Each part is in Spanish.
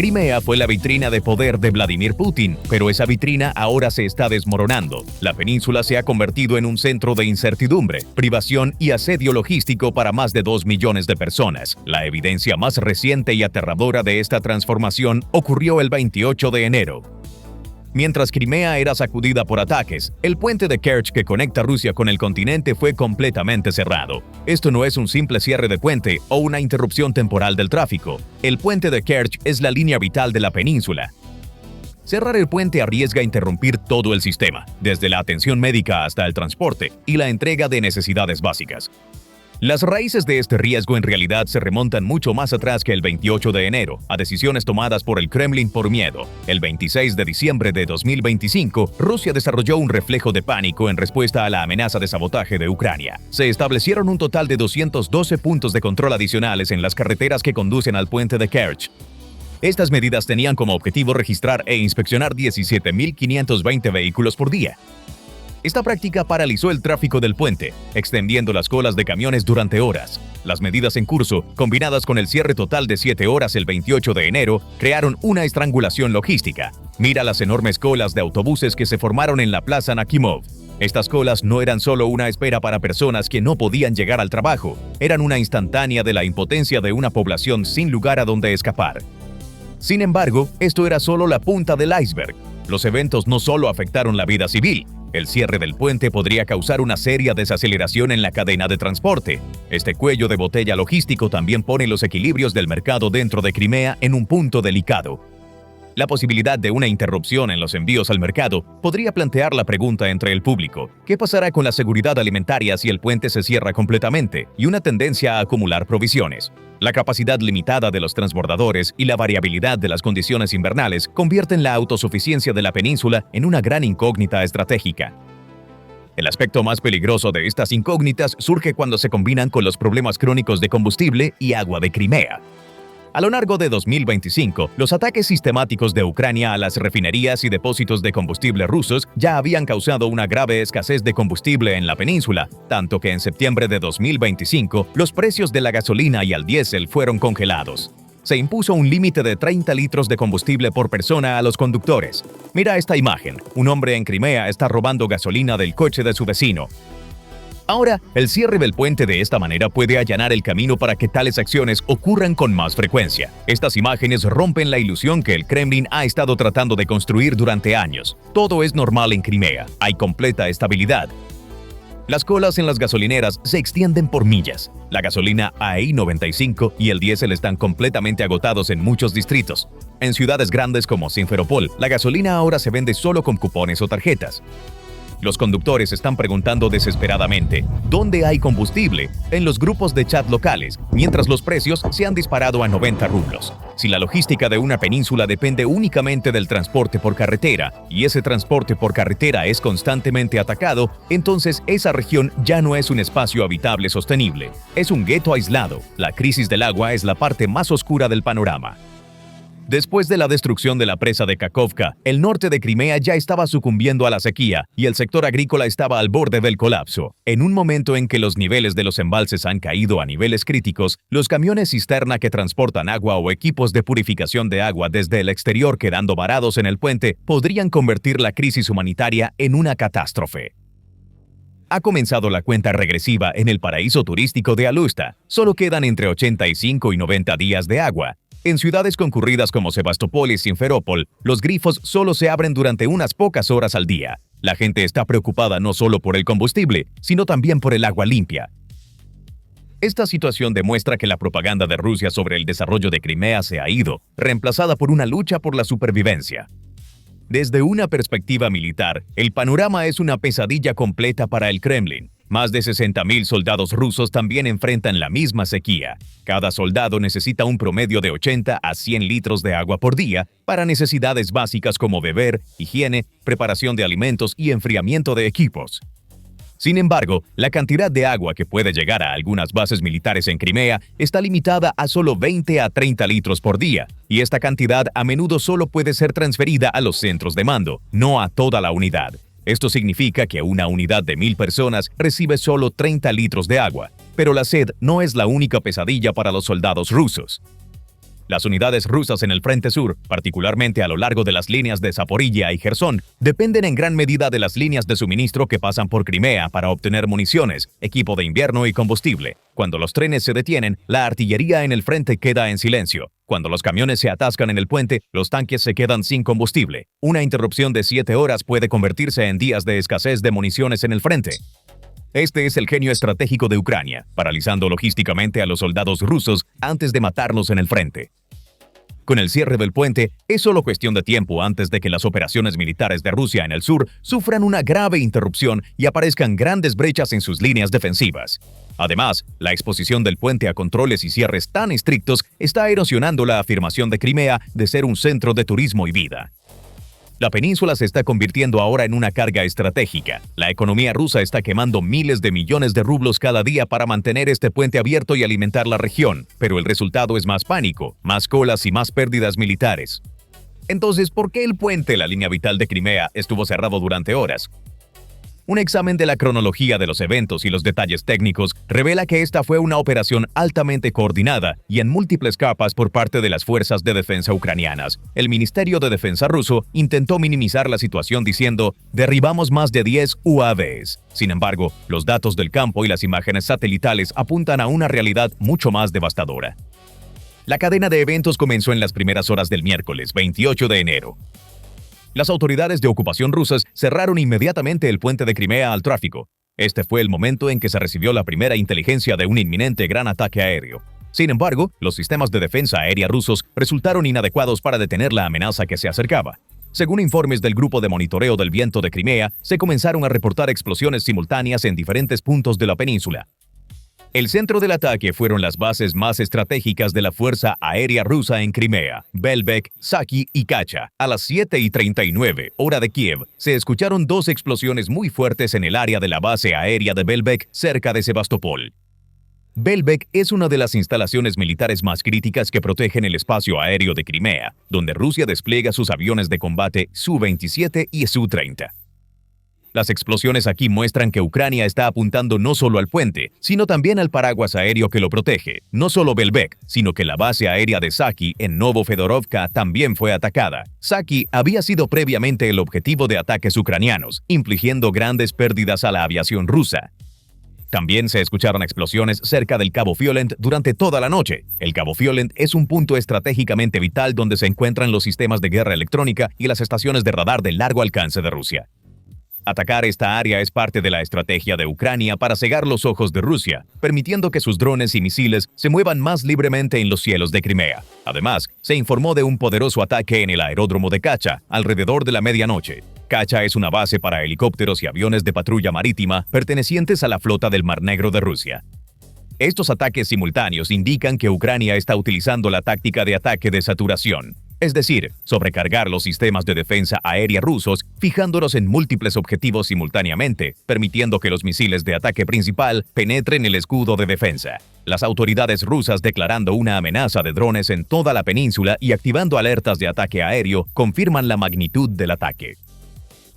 Crimea fue la vitrina de poder de Vladimir Putin, pero esa vitrina ahora se está desmoronando. La península se ha convertido en un centro de incertidumbre, privación y asedio logístico para más de 2 millones de personas. La evidencia más reciente y aterradora de esta transformación ocurrió el 28 de enero. Mientras Crimea era sacudida por ataques, el puente de Kerch que conecta Rusia con el continente fue completamente cerrado. Esto no es un simple cierre de puente o una interrupción temporal del tráfico. El puente de Kerch es la línea vital de la península. Cerrar el puente arriesga interrumpir todo el sistema, desde la atención médica hasta el transporte y la entrega de necesidades básicas. Las raíces de este riesgo en realidad se remontan mucho más atrás que el 28 de enero, a decisiones tomadas por el Kremlin por miedo. El 26 de diciembre de 2025, Rusia desarrolló un reflejo de pánico en respuesta a la amenaza de sabotaje de Ucrania. Se establecieron un total de 212 puntos de control adicionales en las carreteras que conducen al puente de Kerch. Estas medidas tenían como objetivo registrar e inspeccionar 17.520 vehículos por día. Esta práctica paralizó el tráfico del puente, extendiendo las colas de camiones durante horas. Las medidas en curso, combinadas con el cierre total de 7 horas el 28 de enero, crearon una estrangulación logística. Mira las enormes colas de autobuses que se formaron en la Plaza Nakhimov. Estas colas no eran solo una espera para personas que no podían llegar al trabajo, eran una instantánea de la impotencia de una población sin lugar a donde escapar. Sin embargo, esto era solo la punta del iceberg. Los eventos no solo afectaron la vida civil. El cierre del puente podría causar una seria desaceleración en la cadena de transporte. Este cuello de botella logístico también pone los equilibrios del mercado dentro de Crimea en un punto delicado. La posibilidad de una interrupción en los envíos al mercado podría plantear la pregunta entre el público: ¿qué pasará con la seguridad alimentaria si el puente se cierra completamente? Y una tendencia a acumular provisiones. La capacidad limitada de los transbordadores y la variabilidad de las condiciones invernales convierten la autosuficiencia de la península en una gran incógnita estratégica. El aspecto más peligroso de estas incógnitas surge cuando se combinan con los problemas crónicos de combustible y agua de Crimea. A lo largo de 2025, los ataques sistemáticos de Ucrania a las refinerías y depósitos de combustible rusos ya habían causado una grave escasez de combustible en la península, tanto que en septiembre de 2025 los precios de la gasolina y el diésel fueron congelados. Se impuso un límite de 30 litros de combustible por persona a los conductores. Mira esta imagen: un hombre en Crimea está robando gasolina del coche de su vecino. Ahora, el cierre del puente de esta manera puede allanar el camino para que tales acciones ocurran con más frecuencia. Estas imágenes rompen la ilusión que el Kremlin ha estado tratando de construir durante años. Todo es normal en Crimea, hay completa estabilidad. Las colas en las gasolineras se extienden por millas. La gasolina AI-95 y el diésel están completamente agotados en muchos distritos. En ciudades grandes como Simferopol, la gasolina ahora se vende solo con cupones o tarjetas. Los conductores están preguntando desesperadamente: ¿dónde hay combustible? En los grupos de chat locales, mientras los precios se han disparado a 90 rublos. Si la logística de una península depende únicamente del transporte por carretera, y ese transporte por carretera es constantemente atacado, entonces esa región ya no es un espacio habitable sostenible. Es un gueto aislado. La crisis del agua es la parte más oscura del panorama. Después de la destrucción de la presa de Kakhovka, el norte de Crimea ya estaba sucumbiendo a la sequía y el sector agrícola estaba al borde del colapso. En un momento en que los niveles de los embalses han caído a niveles críticos, los camiones cisterna que transportan agua o equipos de purificación de agua desde el exterior quedando varados en el puente podrían convertir la crisis humanitaria en una catástrofe. Ha comenzado la cuenta regresiva en el paraíso turístico de Alusta. Solo quedan entre 85 y 90 días de agua. En ciudades concurridas como Sebastopol y Simferopol, los grifos solo se abren durante unas pocas horas al día. La gente está preocupada no solo por el combustible, sino también por el agua limpia. Esta situación demuestra que la propaganda de Rusia sobre el desarrollo de Crimea se ha ido, reemplazada por una lucha por la supervivencia. Desde una perspectiva militar, el panorama es una pesadilla completa para el Kremlin. Más de 60.000 soldados rusos también enfrentan la misma sequía. Cada soldado necesita un promedio de 80 a 100 litros de agua por día para necesidades básicas como beber, higiene, preparación de alimentos y enfriamiento de equipos. Sin embargo, la cantidad de agua que puede llegar a algunas bases militares en Crimea está limitada a solo 20 a 30 litros por día, y esta cantidad a menudo solo puede ser transferida a los centros de mando, no a toda la unidad. Esto significa que una unidad de 1.000 personas recibe solo 30 litros de agua, pero la sed no es la única pesadilla para los soldados rusos. Las unidades rusas en el frente sur, particularmente a lo largo de las líneas de Zaporilla y Jersón, dependen en gran medida de las líneas de suministro que pasan por Crimea para obtener municiones, equipo de invierno y combustible. Cuando los trenes se detienen, la artillería en el frente queda en silencio. Cuando los camiones se atascan en el puente, los tanques se quedan sin combustible. Una interrupción de 7 horas puede convertirse en días de escasez de municiones en el frente. Este es el genio estratégico de Ucrania, paralizando logísticamente a los soldados rusos antes de matarlos en el frente. Con el cierre del puente, es solo cuestión de tiempo antes de que las operaciones militares de Rusia en el sur sufran una grave interrupción y aparezcan grandes brechas en sus líneas defensivas. Además, la exposición del puente a controles y cierres tan estrictos está erosionando la afirmación de Crimea de ser un centro de turismo y vida. La península se está convirtiendo ahora en una carga estratégica. La economía rusa está quemando miles de millones de rublos cada día para mantener este puente abierto y alimentar la región, pero el resultado es más pánico, más colas y más pérdidas militares. Entonces, ¿por qué el puente, la línea vital de Crimea, estuvo cerrado durante horas? Un examen de la cronología de los eventos y los detalles técnicos revela que esta fue una operación altamente coordinada y en múltiples capas por parte de las fuerzas de defensa ucranianas. El Ministerio de Defensa ruso intentó minimizar la situación diciendo «derribamos más de 10 UAVs». Sin embargo, los datos del campo y las imágenes satelitales apuntan a una realidad mucho más devastadora. La cadena de eventos comenzó en las primeras horas del miércoles 28 de enero. Las autoridades de ocupación rusas cerraron inmediatamente el puente de Crimea al tráfico. Este fue el momento en que se recibió la primera inteligencia de un inminente gran ataque aéreo. Sin embargo, los sistemas de defensa aérea rusos resultaron inadecuados para detener la amenaza que se acercaba. Según informes del Grupo de Monitoreo del Viento de Crimea, se comenzaron a reportar explosiones simultáneas en diferentes puntos de la península. El centro del ataque fueron las bases más estratégicas de la Fuerza Aérea Rusa en Crimea, Belbek, Saki y Kacha. A las 7:39, hora de Kiev, se escucharon 2 explosiones muy fuertes en el área de la base aérea de Belbek, cerca de Sebastopol. Belbek es una de las instalaciones militares más críticas que protegen el espacio aéreo de Crimea, donde Rusia despliega sus aviones de combate Su-27 y Su-30. Las explosiones aquí muestran que Ucrania está apuntando no solo al puente, sino también al paraguas aéreo que lo protege. No solo Belbek, sino que la base aérea de Saki en Novofedorovka también fue atacada. Saki había sido previamente el objetivo de ataques ucranianos, infligiendo grandes pérdidas a la aviación rusa. También se escucharon explosiones cerca del Cabo Violent durante toda la noche. El Cabo Violent es un punto estratégicamente vital donde se encuentran los sistemas de guerra electrónica y las estaciones de radar de largo alcance de Rusia. Atacar esta área es parte de la estrategia de Ucrania para cegar los ojos de Rusia, permitiendo que sus drones y misiles se muevan más libremente en los cielos de Crimea. Además, se informó de un poderoso ataque en el aeródromo de Kacha alrededor de la medianoche. Kacha es una base para helicópteros y aviones de patrulla marítima pertenecientes a la flota del Mar Negro de Rusia. Estos ataques simultáneos indican que Ucrania está utilizando la táctica de ataque de saturación, es decir, sobrecargar los sistemas de defensa aérea rusos fijándolos en múltiples objetivos simultáneamente, permitiendo que los misiles de ataque principal penetren el escudo de defensa. Las autoridades rusas declarando una amenaza de drones en toda la península y activando alertas de ataque aéreo confirman la magnitud del ataque.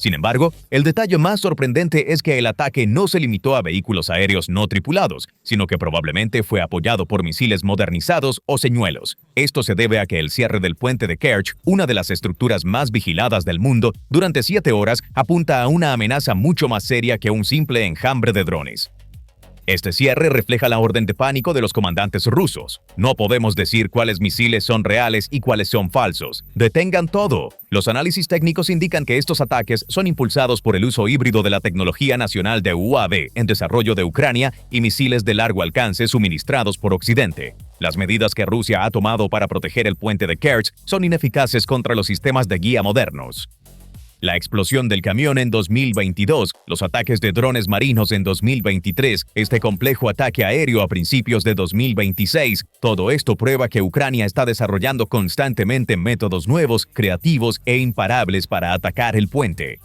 Sin embargo, el detalle más sorprendente es que el ataque no se limitó a vehículos aéreos no tripulados, sino que probablemente fue apoyado por misiles modernizados o señuelos. Esto se debe a que el cierre del puente de Kerch, una de las estructuras más vigiladas del mundo, durante 7 horas apunta a una amenaza mucho más seria que un simple enjambre de drones. Este cierre refleja la orden de pánico de los comandantes rusos. No podemos decir cuáles misiles son reales y cuáles son falsos. ¡Detengan todo! Los análisis técnicos indican que estos ataques son impulsados por el uso híbrido de la tecnología nacional de UAV en desarrollo de Ucrania y misiles de largo alcance suministrados por Occidente. Las medidas que Rusia ha tomado para proteger el puente de Kerch son ineficaces contra los sistemas de guía modernos. La explosión del camión en 2022, los ataques de drones marinos en 2023, este complejo ataque aéreo a principios de 2026, todo esto prueba que Ucrania está desarrollando constantemente métodos nuevos, creativos e imparables para atacar el puente.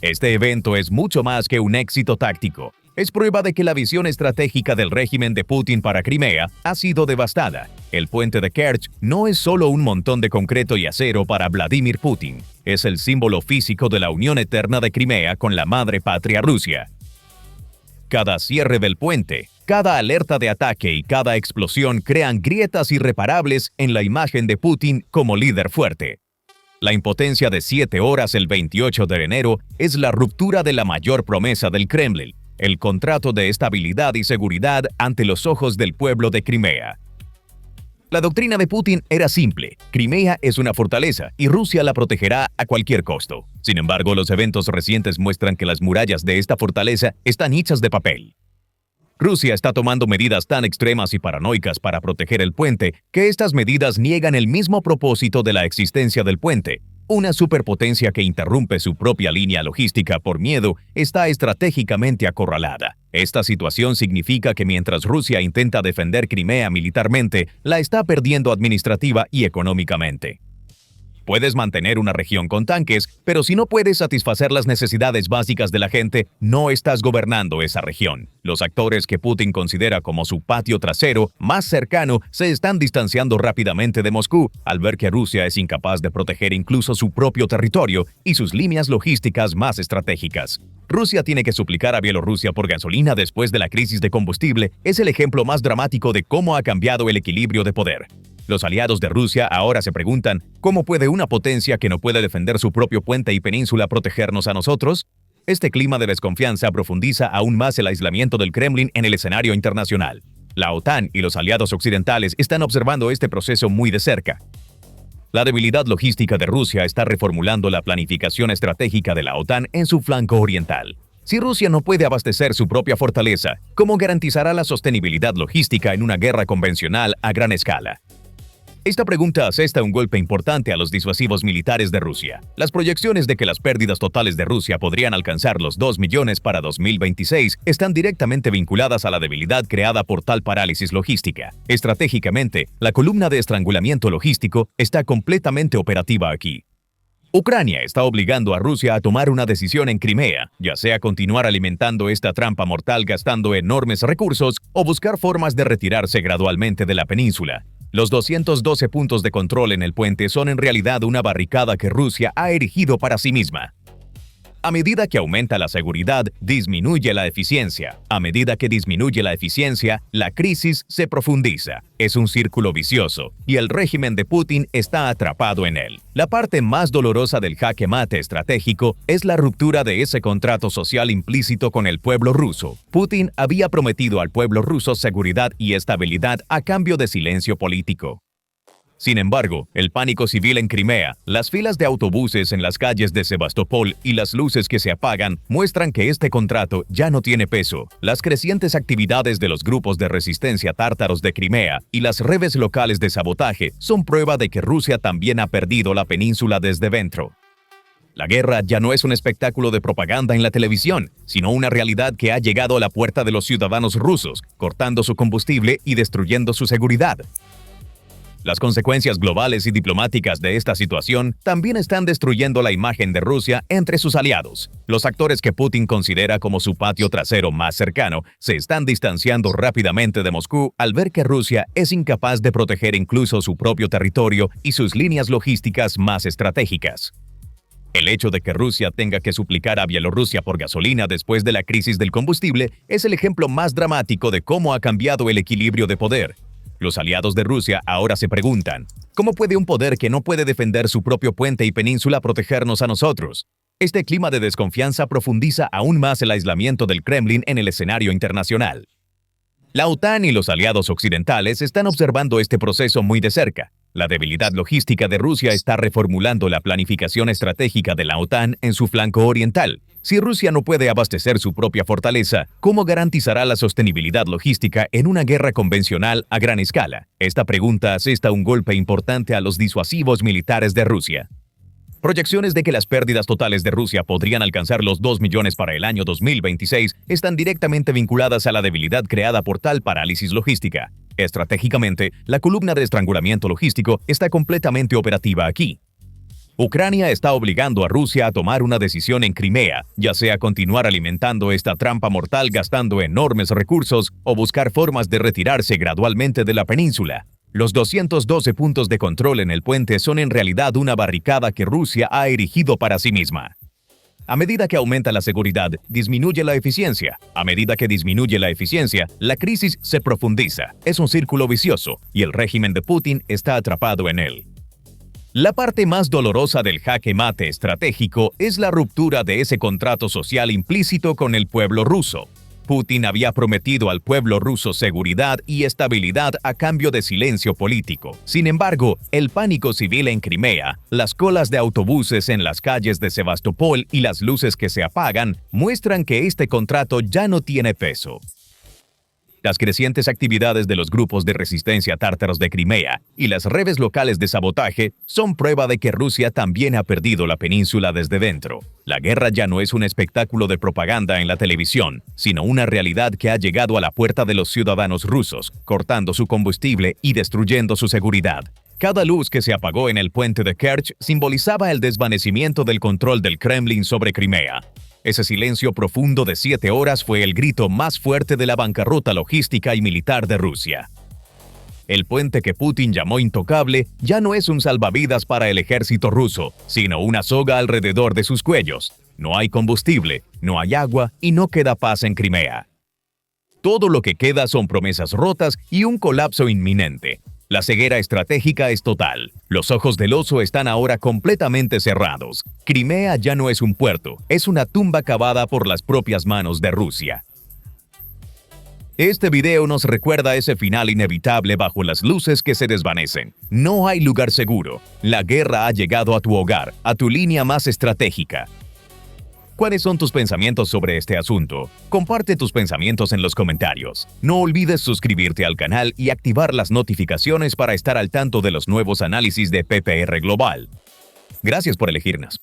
Este evento es mucho más que un éxito táctico. Es prueba de que la visión estratégica del régimen de Putin para Crimea ha sido devastada. El puente de Kerch no es solo un montón de concreto y acero para Vladimir Putin. Es el símbolo físico de la unión eterna de Crimea con la madre patria Rusia. Cada cierre del puente, cada alerta de ataque y cada explosión crean grietas irreparables en la imagen de Putin como líder fuerte. La impotencia de 7 horas el 28 de enero es la ruptura de la mayor promesa del Kremlin, el contrato de estabilidad y seguridad ante los ojos del pueblo de Crimea. La doctrina de Putin era simple: Crimea es una fortaleza y Rusia la protegerá a cualquier costo. Sin embargo, los eventos recientes muestran que las murallas de esta fortaleza están hechas de papel. Rusia está tomando medidas tan extremas y paranoicas para proteger el puente que estas medidas niegan el mismo propósito de la existencia del puente. Una superpotencia que interrumpe su propia línea logística por miedo está estratégicamente acorralada. Esta situación significa que mientras Rusia intenta defender Crimea militarmente, la está perdiendo administrativa y económicamente. Puedes mantener una región con tanques, pero si no puedes satisfacer las necesidades básicas de la gente, no estás gobernando esa región. Los actores que Putin considera como su patio trasero más cercano se están distanciando rápidamente de Moscú al ver que Rusia es incapaz de proteger incluso su propio territorio y sus líneas logísticas más estratégicas. Rusia tiene que suplicar a Bielorrusia por gasolina después de la crisis de combustible es el ejemplo más dramático de cómo ha cambiado el equilibrio de poder. Los aliados de Rusia ahora se preguntan, ¿cómo puede una potencia que no puede defender su propio puente y península protegernos a nosotros? Este clima de desconfianza profundiza aún más el aislamiento del Kremlin en el escenario internacional. La OTAN y los aliados occidentales están observando este proceso muy de cerca. La debilidad logística de Rusia está reformulando la planificación estratégica de la OTAN en su flanco oriental. Si Rusia no puede abastecer su propia fortaleza, ¿cómo garantizará la sostenibilidad logística en una guerra convencional a gran escala? Esta pregunta asesta un golpe importante a los disuasivos militares de Rusia. Las proyecciones de que las pérdidas totales de Rusia podrían alcanzar los 2 millones para 2026 están directamente vinculadas a la debilidad creada por tal parálisis logística. Estratégicamente, la columna de estrangulamiento logístico está completamente operativa aquí. Ucrania está obligando a Rusia a tomar una decisión en Crimea, ya sea continuar alimentando esta trampa mortal gastando enormes recursos o buscar formas de retirarse gradualmente de la península. Los 212 puntos de control en el puente son en realidad una barricada que Rusia ha erigido para sí misma. A medida que aumenta la seguridad, disminuye la eficiencia. A medida que disminuye la eficiencia, la crisis se profundiza. Es un círculo vicioso, y el régimen de Putin está atrapado en él. La parte más dolorosa del jaque mate estratégico es la ruptura de ese contrato social implícito con el pueblo ruso. Putin había prometido al pueblo ruso seguridad y estabilidad a cambio de silencio político. Sin embargo, el pánico civil en Crimea, las filas de autobuses en las calles de Sebastopol y las luces que se apagan muestran que este contrato ya no tiene peso. Las crecientes actividades de los grupos de resistencia tártaros de Crimea y las redes locales de sabotaje son prueba de que Rusia también ha perdido la península desde dentro. La guerra ya no es un espectáculo de propaganda en la televisión, sino una realidad que ha llegado a la puerta de los ciudadanos rusos, cortando su combustible y destruyendo su seguridad. Las consecuencias globales y diplomáticas de esta situación también están destruyendo la imagen de Rusia entre sus aliados. Los actores que Putin considera como su patio trasero más cercano se están distanciando rápidamente de Moscú al ver que Rusia es incapaz de proteger incluso su propio territorio y sus líneas logísticas más estratégicas. El hecho de que Rusia tenga que suplicar a Bielorrusia por gasolina después de la crisis del combustible es el ejemplo más dramático de cómo ha cambiado el equilibrio de poder. Los aliados de Rusia ahora se preguntan, ¿cómo puede un poder que no puede defender su propio puente y península protegernos a nosotros? Este clima de desconfianza profundiza aún más el aislamiento del Kremlin en el escenario internacional. La OTAN y los aliados occidentales están observando este proceso muy de cerca. La debilidad logística de Rusia está reformulando la planificación estratégica de la OTAN en su flanco oriental. Si Rusia no puede abastecer su propia fortaleza, ¿cómo garantizará la sostenibilidad logística en una guerra convencional a gran escala? Esta pregunta asesta un golpe importante a los disuasivos militares de Rusia. Proyecciones de que las pérdidas totales de Rusia podrían alcanzar los 2 millones para el año 2026 están directamente vinculadas a la debilidad creada por tal parálisis logística. Estratégicamente, la columna de estrangulamiento logístico está completamente operativa aquí. Ucrania está obligando a Rusia a tomar una decisión en Crimea, ya sea continuar alimentando esta trampa mortal gastando enormes recursos o buscar formas de retirarse gradualmente de la península. Los 212 puntos de control en el puente son en realidad una barricada que Rusia ha erigido para sí misma. A medida que aumenta la seguridad, disminuye la eficiencia. A medida que disminuye la eficiencia, la crisis se profundiza. Es un círculo vicioso y el régimen de Putin está atrapado en él. La parte más dolorosa del jaque mate estratégico es la ruptura de ese contrato social implícito con el pueblo ruso. Putin había prometido al pueblo ruso seguridad y estabilidad a cambio de silencio político. Sin embargo, el pánico civil en Crimea, las colas de autobuses en las calles de Sebastopol y las luces que se apagan muestran que este contrato ya no tiene peso. Las crecientes actividades de los grupos de resistencia tártaros de Crimea y las redes locales de sabotaje son prueba de que Rusia también ha perdido la península desde dentro. La guerra ya no es un espectáculo de propaganda en la televisión, sino una realidad que ha llegado a la puerta de los ciudadanos rusos, cortando su combustible y destruyendo su seguridad. Cada luz que se apagó en el puente de Kerch simbolizaba el desvanecimiento del control del Kremlin sobre Crimea. Ese silencio profundo de 7 horas fue el grito más fuerte de la bancarrota logística y militar de Rusia. El puente que Putin llamó intocable ya no es un salvavidas para el ejército ruso, sino una soga alrededor de sus cuellos. No hay combustible, no hay agua y no queda paz en Crimea. Todo lo que queda son promesas rotas y un colapso inminente. La ceguera estratégica es total. Los ojos del oso están ahora completamente cerrados. Crimea ya no es un puerto, es una tumba cavada por las propias manos de Rusia. Este video nos recuerda ese final inevitable bajo las luces que se desvanecen. No hay lugar seguro. La guerra ha llegado a tu hogar, a tu línea más estratégica. ¿Cuáles son tus pensamientos sobre este asunto? Comparte tus pensamientos en los comentarios. No olvides suscribirte al canal y activar las notificaciones para estar al tanto de los nuevos análisis de PPR Global. Gracias por elegirnos.